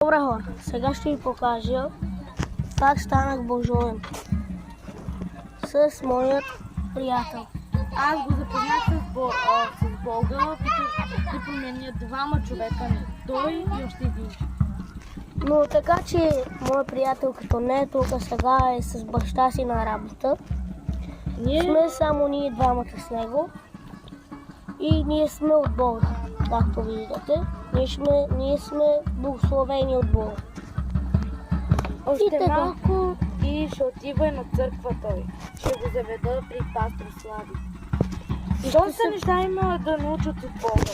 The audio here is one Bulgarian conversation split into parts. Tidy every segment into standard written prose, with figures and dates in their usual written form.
Добре хора, сега ще ви покажа как станах божовен с моят приятел. Аз го запознах с Бога, като променя двама човека, не той и още един. Но така че моят приятел като не е тук, сега е с баща си на работа. Сме само ние двамата с него и ние сме от Бога, както виждате. Ние сме благословени от Бога. Още малко и ще отива на църква той. Ще го заведа при пастор Слави. И доста неща има да научат от Бога.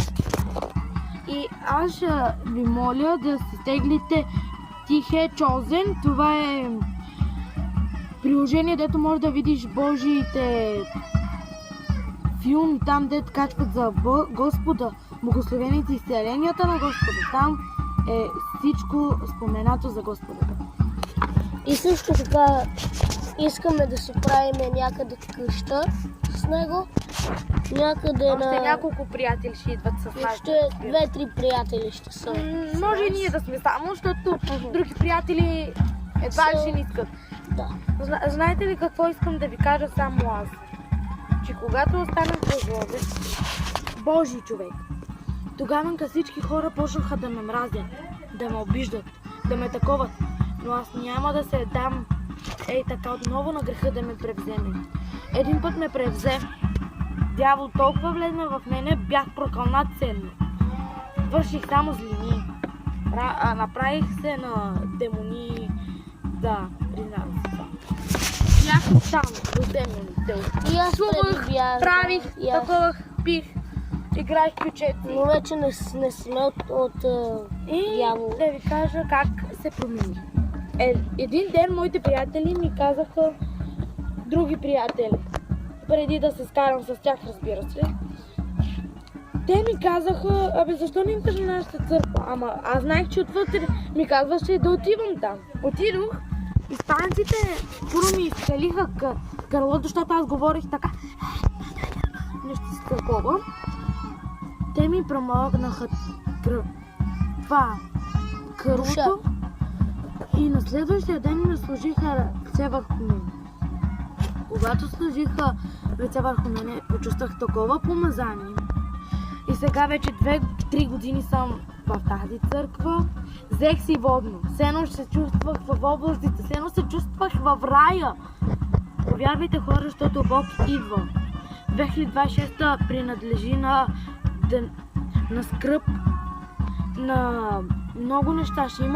И аз ще ви моля да се теглите Тихе Chosen. Това е приложение, дето може да видиш Божиите филми, там дето качват за Господа, благословените изцеленията на Господа. Там е всичко споменато за Господа. И също така искаме да си правим някъде къща с него. Някъде Още няколко приятели ще идват с нас. Ще 2-3 приятели ще са. Може и ние да сме само, защото други приятели едва ли ще ни искат. Да. Знаете ли какво искам да ви кажа само аз? Че когато останем божовен, Божий човек, тогава всички хора почнаха да ме мразят, да ме обиждат, да ме таковат. Но аз няма да се дам така отново на греха да ме превземе. Един път ме превзе. Дявол толкова влезна в мене, бях прокълнат ценно. Върших само злини. Направих се на демони. Да, признавам се това. Бях там, до демоните. И аз правих, таковах, пих, играех ключети. Но вече не сме от дявол. Да ви кажа как се промени. Един ден моите приятели ми казаха, други приятели, преди да се скарам с тях, разбира се, те ми казаха, защо не идваш на нашата църква? Ама аз знаех, че отвътре ми казваше да отивам там. Отидох, испанците първо ми изцелиха гърлото, защото аз говорих така, нещо си такова. Те ми промогнаха кръвото и на следващия ден ми сложиха ръце върху мен. Когато сложиха ръце върху мене, почувствах такова помазание. И сега вече 2-3 години съм в тази църква. Взех си водно. Все едно ще се чувствах в областите. Все едно се чувствах в рая. Повярвайте хора, защото Бог идва. 2026 принадлежи на скръб, на много неща. Ще има